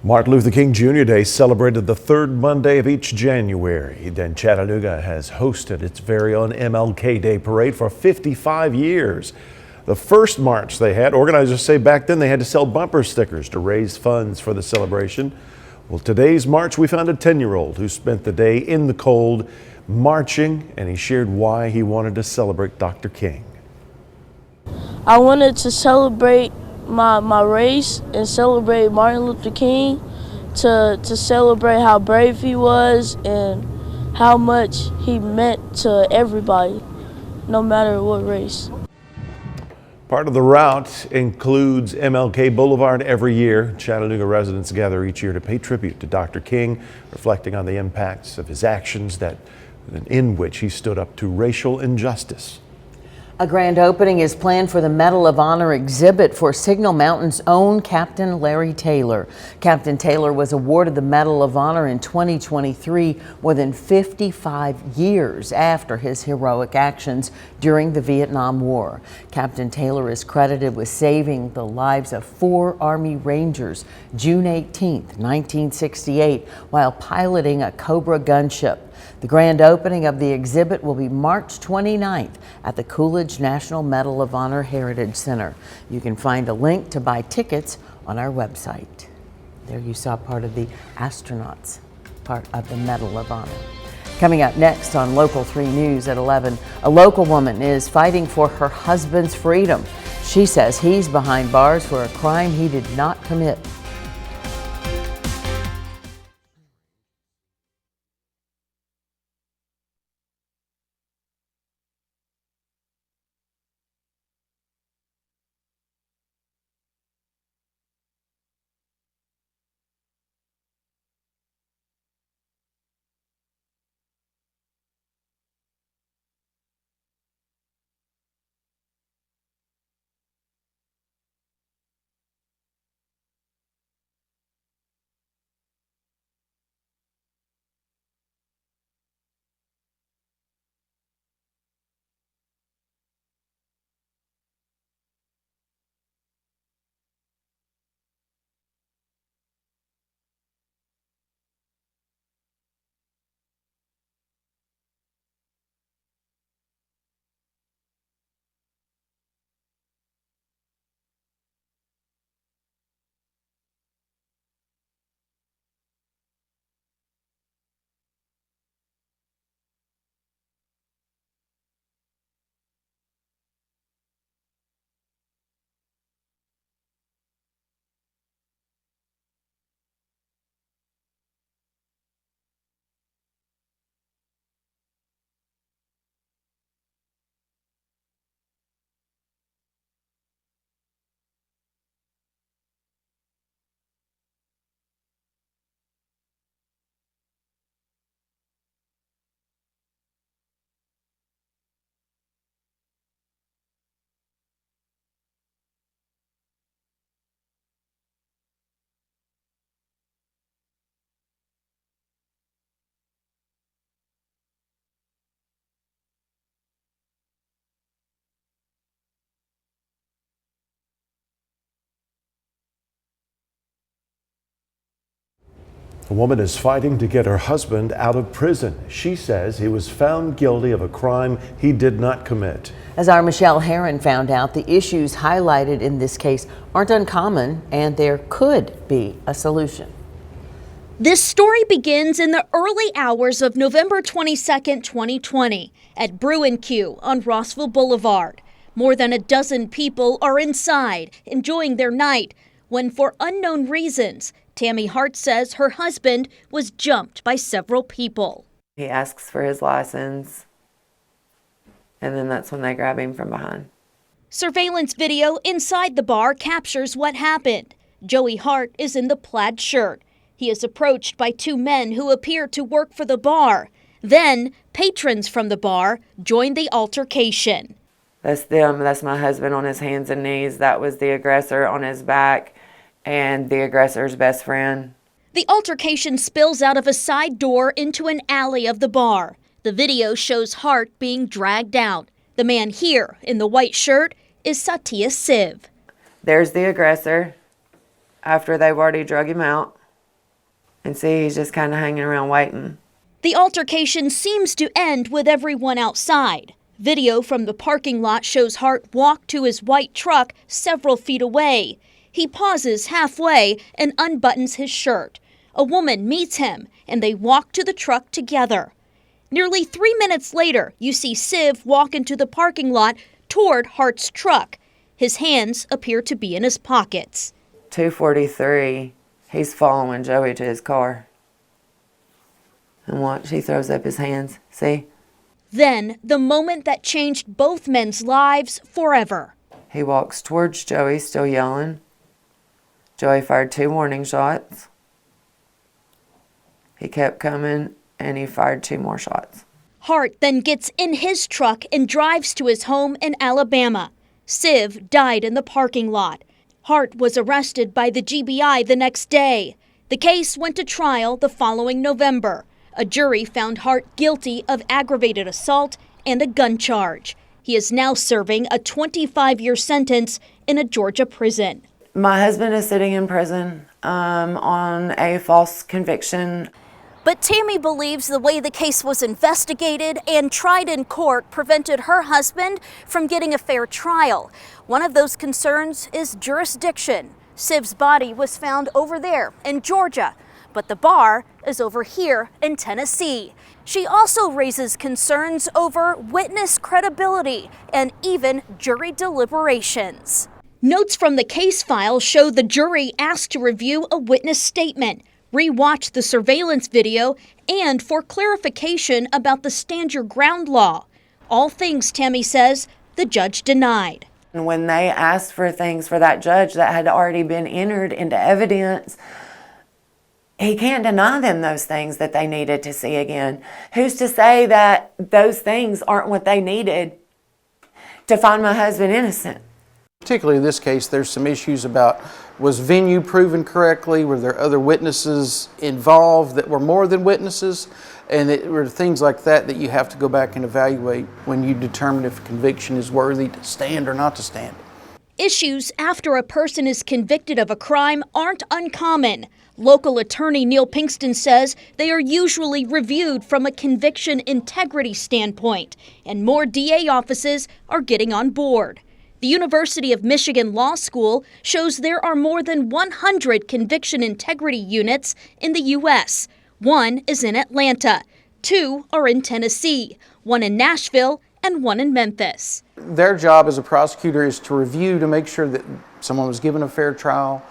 Martin Luther King Jr. Day celebrated the third Monday of each January. Then Chattanooga has hosted its very own MLK Day parade for 55 years. The first march they had, organizers say back then they had to sell bumper stickers to raise funds for the celebration. Well, today's march, we found a 10-year-old who spent the day in the cold marching, and he shared why he wanted to celebrate Dr. King. I wanted to celebrate my race and celebrate Martin Luther King, to celebrate how brave he was and how much he meant to everybody, no matter what race. Part of the route includes MLK Boulevard every year. Chattanooga residents gather each year to pay tribute to Dr. King, reflecting on the impacts of his actions in which he stood up to racial injustice. A grand opening is planned for the Medal of Honor exhibit for Signal Mountain's own Captain Larry Taylor. Captain Taylor was awarded the Medal of Honor in 2023, more than 55 years after his heroic actions during the Vietnam War. Captain Taylor is credited with saving the lives of 4 Army Rangers June 18, 1968, while piloting a Cobra gunship. The grand opening of the exhibit will be March 29th at the Coolidge National Medal of Honor Heritage Center. You can find a link to buy tickets on our website. There you saw part of the astronauts, part of the Medal of Honor. Coming up next on Local 3 News at 11, a local woman is fighting for her husband's freedom. She says he's behind bars for a crime he did not commit. A woman is fighting to get her husband out of prison. She says he was found guilty of a crime he did not commit. As our Michelle Herron found out, the issues highlighted in this case aren't uncommon, and there could be a solution. This story begins in the early hours of November 22nd, 2020 at Brew & Q on Rossville Boulevard. More than a dozen people are inside enjoying their night when, for unknown reasons, Tammy Hart says her husband was jumped by several people. He asks for his license, and then that's when they grab him from behind. Surveillance video inside the bar captures what happened. Joey Hart is in the plaid shirt. He is approached by 2 men who appear to work for the bar. Then, patrons from the bar join the altercation. That's them. That's my husband on his hands and knees. That was the aggressor on his back and the aggressor's best friend. The altercation spills out of a side door into an alley of the bar. The video shows Hart being dragged out. The man here in the white shirt is Satya Siv. There's the aggressor after they've already drug him out. And see, he's just kind of hanging around waiting. The altercation seems to end with everyone outside. Video from the parking lot shows Hart walk to his white truck several feet away. He pauses halfway and unbuttons his shirt. A woman meets him, and they walk to the truck together. Nearly 3 minutes later, you see Siv walk into the parking lot toward Hart's truck. His hands appear to be in his pockets. 2:43, he's following Joey to his car. And watch, he throws up his hands, see? Then, the moment that changed both men's lives forever. He walks towards Joey, still yelling. Joey fired 2 warning shots. He kept coming, and he fired 2 more shots. Hart then gets in his truck and drives to his home in Alabama. Siv died in the parking lot. Hart was arrested by the GBI the next day. The case went to trial the following November. A jury found Hart guilty of aggravated assault and a gun charge. He is now serving a 25-year sentence in a Georgia prison. My husband is sitting in prison on a false conviction. But Tammy believes the way the case was investigated and tried in court prevented her husband from getting a fair trial. One of those concerns is jurisdiction. Siv's body was found over there in Georgia, but the bar is over here in Tennessee. She also raises concerns over witness credibility and even jury deliberations. Notes from the case file show the jury asked to review a witness statement, rewatch the surveillance video, and for clarification about the stand your ground law. All things, Tammy says, the judge denied. And when they asked for things for that judge that had already been entered into evidence, he can't deny them those things that they needed to see again. Who's to say that those things aren't what they needed to find my husband innocent? Particularly in this case, there's some issues about, was venue proven correctly? Were there other witnesses involved that were more than witnesses? And it were things like that that you have to go back and evaluate when you determine if a conviction is worthy to stand or not to stand. Issues after a person is convicted of a crime aren't uncommon. Local attorney Neil Pinkston says they are usually reviewed from a conviction integrity standpoint, and more DA offices are getting on board. The University of Michigan Law School shows there are more than 100 conviction integrity units in the U.S. One is in Atlanta. 2 are in Tennessee, 1 in Nashville, and 1 in Memphis. Their job as a prosecutor is to review to make sure that someone was given a fair trial,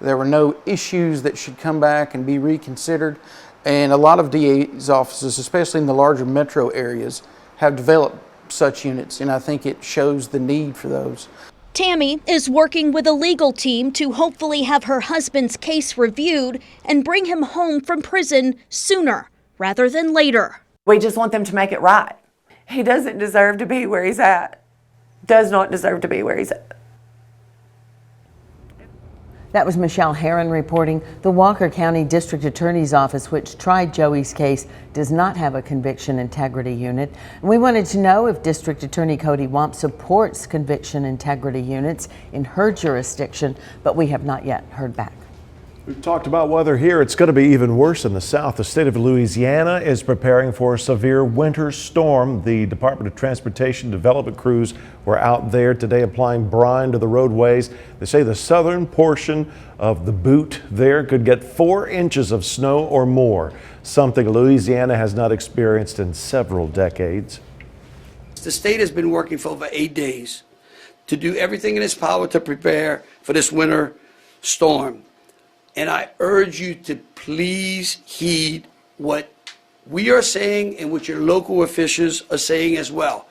there were no issues that should come back and be reconsidered. And a lot of DA's offices, especially in the larger metro areas, have developed such units, and I think it shows the need for those. Tammy is working with a legal team to hopefully have her husband's case reviewed and bring him home from prison sooner rather than later. We just want them to make it right. He doesn't deserve to be where he's at. Does not deserve to be where he's at. That was Michelle Herron reporting. The Walker County District Attorney's Office, which tried Joey's case, does not have a conviction integrity unit. And we wanted to know if District Attorney Cody Wamp supports conviction integrity units in her jurisdiction, but we have not yet heard back. We've talked about weather here. It's going to be even worse in the south. The state of Louisiana is preparing for a severe winter storm. The Department of Transportation development crews were out there today applying brine to the roadways. They say the southern portion of the boot there could get 4 inches of snow or more, something Louisiana has not experienced in several decades. The state has been working for over 8 days to do everything in its power to prepare for this winter storm. And I urge you to please heed what we are saying and what your local officials are saying as well.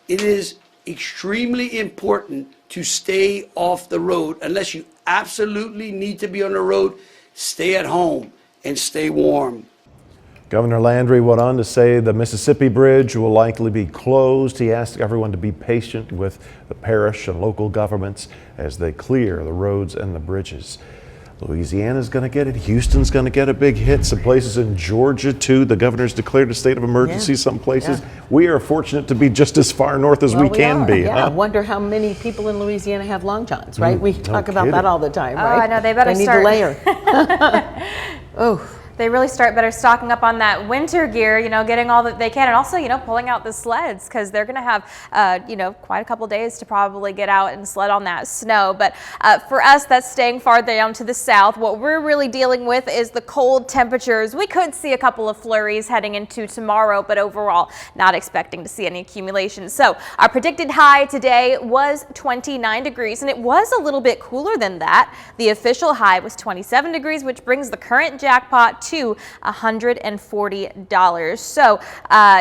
It is extremely important to stay off the road. Unless you absolutely need to be on the road, stay at home and stay warm. Governor Landry went on to say the Mississippi Bridge will likely be closed. He asked everyone to be patient with the parish and local governments as they clear the roads and the bridges. Louisiana's going to get it. Houston's going to get a big hit. Some places in Georgia, too. The governor's declared a state of emergency some places. We are fortunate to be just as far north as we can be. Yeah, I Huh? wonder how many people in Louisiana have long johns, right? We talk about kidding. that all the time, right? I know, they better need start. to layer. Oh. they really better stocking up on that winter gear, you know, getting all that they can, and also, you know, pulling out the sleds, because they're going to have, you know, quite a couple days to probably get out and sled on that snow. But for us, that's staying far down to the south. What we're really dealing with is the cold temperatures. We could see a couple of flurries heading into tomorrow, but overall, not expecting to see any accumulation. So our predicted high today was 29 degrees, and it was a little bit cooler than that. The official high was 27 degrees, which brings the current jackpot to $140. So,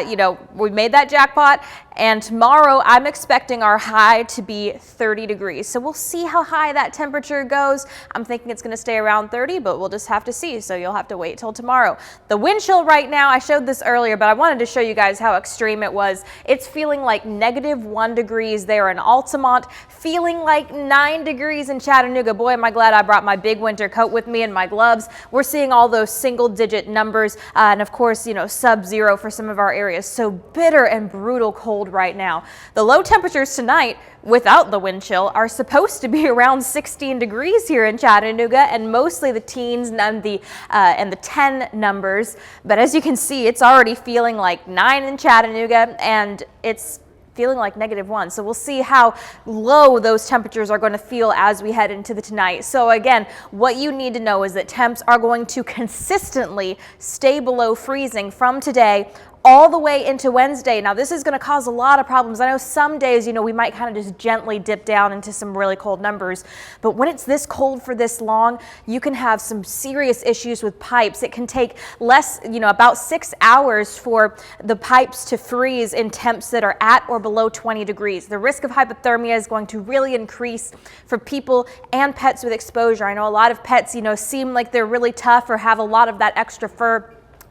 you know, we made that jackpot. And tomorrow, I'm expecting our high to be 30 degrees. So we'll see how high that temperature goes. I'm thinking it's going to stay around 30, but we'll just have to see. So you'll have to wait till tomorrow. The wind chill right now, I showed this earlier, but I wanted to show you guys how extreme it was. It's feeling like -1 degrees there in Altamont, feeling like 9 degrees in Chattanooga. Boy, am I glad I brought my big winter coat with me and my gloves. We're seeing all those single-digit numbers, and of course, you know, sub-zero for some of our areas. So bitter and brutal cold right now. The low temperatures tonight, without the wind chill, are supposed to be around 16 degrees here in Chattanooga, and mostly the teens and the 10 numbers. But as you can see, it's already feeling like 9 in Chattanooga, and it's feeling like -1. So we'll see how low those temperatures are going to feel as we head into the tonight. So again, what you need to know is that temps are going to consistently stay below freezing from today all the way into Wednesday. Now, this is going to cause a lot of problems. I know some days, you know, we might kind of just gently dip down into some really cold numbers, but when it's this cold for this long, you can have some serious issues with pipes. It can take less, you know, about 6 hours for the pipes to freeze in temps that are at or below 20 degrees. The risk of hypothermia is going to really increase for people and pets with exposure. I know a lot of pets, you know, seem like they're really tough or have a lot of that extra fur,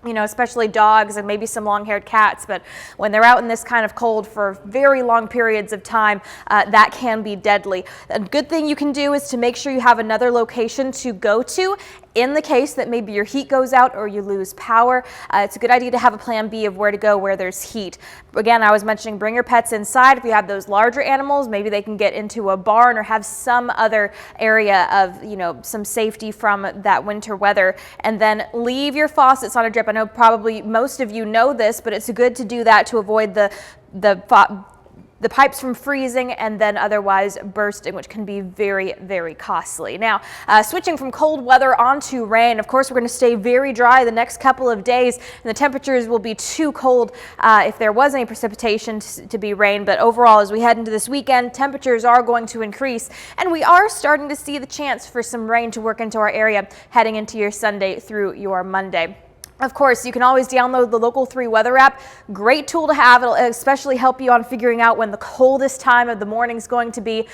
you know, especially dogs and maybe some long-haired cats, but when they're out in this kind of cold for very long periods of time, that can be deadly. A good thing you can do is to make sure you have another location to go to in the case that maybe your heat goes out or you lose power. It's a good idea to have a plan B of where to go where there's heat. Again, I was mentioning bring your pets inside. If you have those larger animals, maybe they can get into a barn or have some other area of, you know, some safety from that winter weather. And then leave your faucets on a drip. I know probably most of you know this, but it's good to do that to avoid the pipes from freezing and then otherwise bursting, which can be very, very costly. Now, switching from cold weather onto rain, of course, we're going to stay very dry the next couple of days, and the temperatures will be too cold if there was any precipitation to be rain. But overall, as we head into this weekend, temperatures are going to increase, and we are starting to see the chance for some rain to work into our area heading into your Sunday through your Monday. Of course, you can always download the Local 3 weather app. Great tool to have. It'll especially help you on figuring out when the coldest time of the morning is going to be,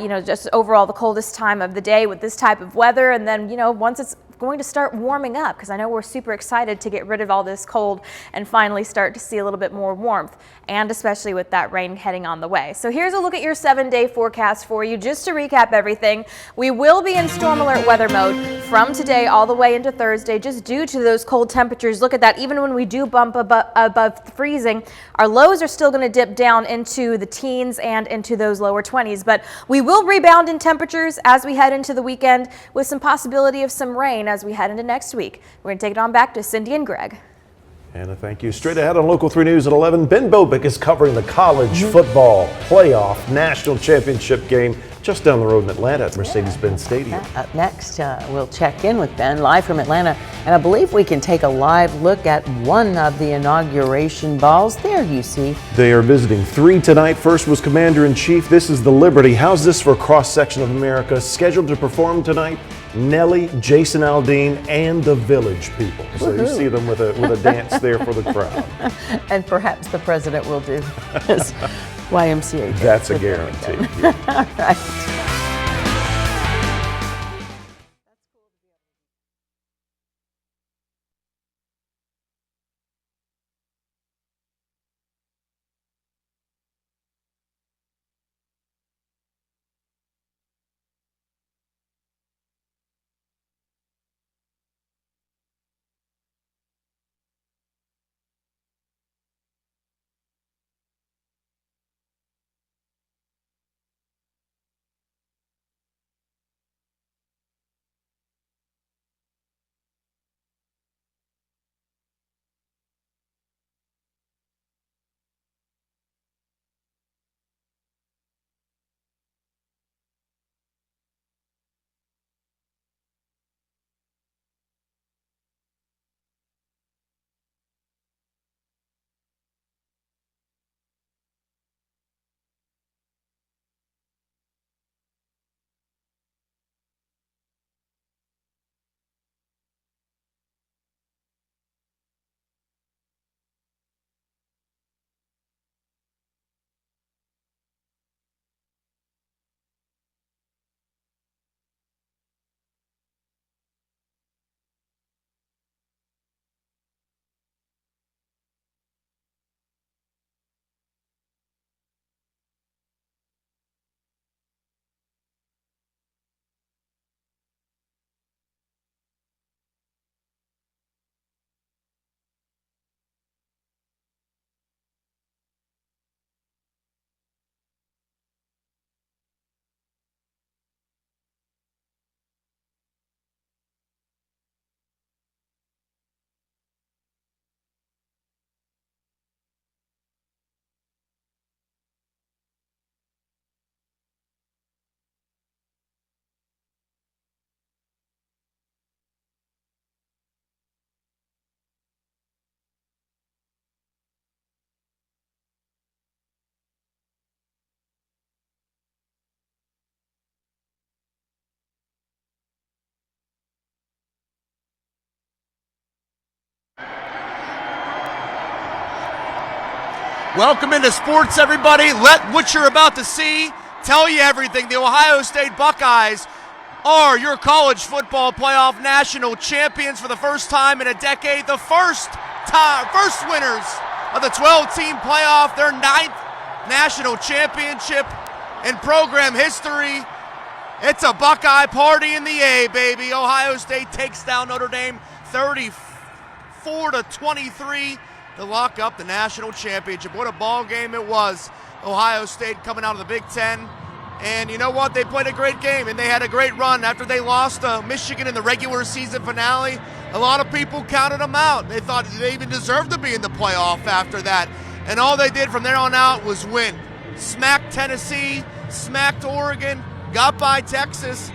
you know, just overall the coldest time of the day with this type of weather. And then, you know, once it's going to start warming up, because I know we're super excited to get rid of all this cold and finally start to see a little bit more warmth, and especially with that rain heading on the way. So here's a look at your 7-day forecast for you. Just to recap everything, we will be in storm alert weather mode from today all the way into Thursday, just due to those cold temperatures. Look at that. Even when we do bump above freezing, our lows are still going to dip down into the teens and into those lower 20s, but we will rebound in temperatures as we head into the weekend with some possibility of some rain as we head into next week. We're going to take it on back to Cindy and Greg. Anna, thank you. Straight ahead on Local 3 News at 11, Ben Bobick is covering the college football playoff national championship game just down the road in Atlanta at Mercedes-Benz Stadium. Up next, we'll check in with Ben live from Atlanta, and I believe we can take a live look at one of the inauguration balls. There you see. They are visiting 3 tonight. First was Commander-in-Chief. This is the Liberty. How's this for a cross-section of America? Scheduled to perform tonight, Nelly, Jason Aldean, and the Village People. So you see them with a dance there for the crowd. And perhaps the president will do his YMCA. That's a guarantee. Yeah. All right. Welcome into sports, everybody. Let what you're about to see tell you everything. The Ohio State Buckeyes are your college football playoff national champions for the first time in a decade. The first winners of the 12-team playoff, their 9th national championship in program history. It's a Buckeye party in the A, baby. Ohio State takes down Notre Dame 34-23 to lock up the national championship. What a ball game it was. Ohio State coming out of the Big Ten. And you know what? They played a great game, and they had a great run. After they lost to Michigan in the regular season finale, a lot of people counted them out. They thought they even deserved to be in the playoff after that. And all they did from there on out was win. Smacked Tennessee, smacked Oregon, got by Texas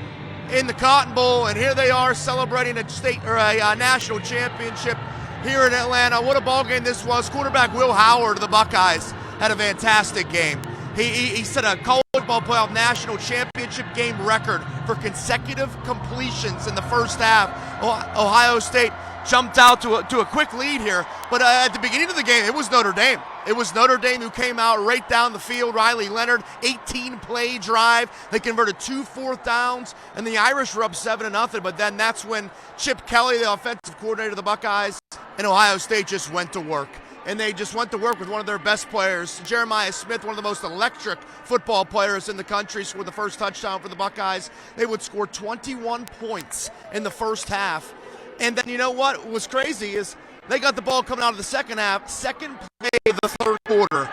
in the Cotton Bowl, and here they are celebrating a state or a national championship here in Atlanta. What a ball game this was. Quarterback Will Howard of the Buckeyes had a fantastic game. He set a college football playoff national championship game record for consecutive completions in the first half. Ohio State jumped out to a quick lead here, but at the beginning of the game, it was Notre Dame. It was Notre Dame who came out right down the field. Riley Leonard, 18-play drive. They converted 2 4th downs, and the Irish were up 7-0. But then that's when Chip Kelly, the offensive coordinator of the Buckeyes, and Ohio State just went to work. And they just went to work with one of their best players. Jeremiah Smith, one of the most electric football players in the country, scored the first touchdown for the Buckeyes. They would score 21 points in the first half. And then you know what was crazy is they got the ball coming out of the second half. Second play of the third quarter.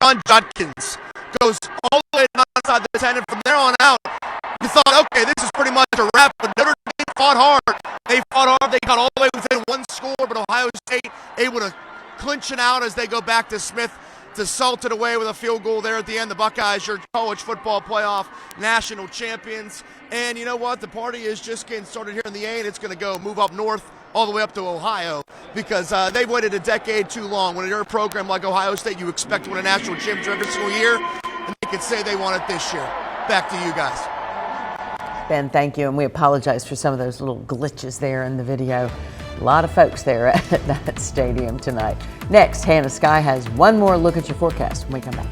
Sean Judkins goes all the way outside the 10, and from there on out, you thought, okay, this is pretty much a wrap. But Notre Dame fought hard. They fought hard. They got all the way within one score, but Ohio State able to clinch it out as they go back to Smith to salt it away with a field goal there at the end. The Buckeyes, your college football playoff national champions. And you know what? The party is just getting started here in the A, and it's going to move up north all the way up to Ohio because they've waited a decade too long. When you're a program like Ohio State, you expect to win a national championship every single year, and they could say they want it this year. Back to you guys. Ben, thank you, and we apologize for some of those little glitches there in the video. A lot of folks there at that stadium tonight. Next, Hannah Sky has one more look at your forecast when we come back.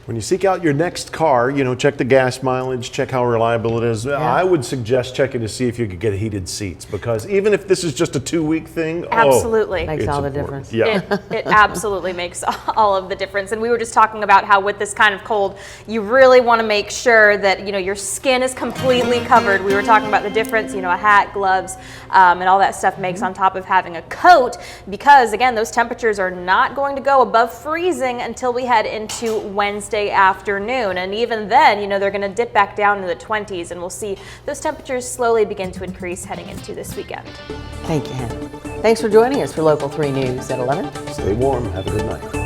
When you seek out your next car, check the gas mileage, check how reliable it is. Yeah. I would suggest checking to see if you could get heated seats, because even if this is just a 2-week thing, absolutely makes all the difference. Yeah. It absolutely makes all of the difference. And we were just talking about how with this kind of cold, you really want to make sure that your skin is completely covered. We were talking about the difference, a hat, gloves, and all that stuff makes on top of having a coat, because again, those temperatures are not going to go above freezing until we head into Wednesday Thursday afternoon. And even then, they're going to dip back down into the 20s, and we'll see those temperatures slowly begin to increase heading into this weekend. Thank you, Hannah. Thanks for joining us for Local 3 News at 11. Stay warm. Have a good night.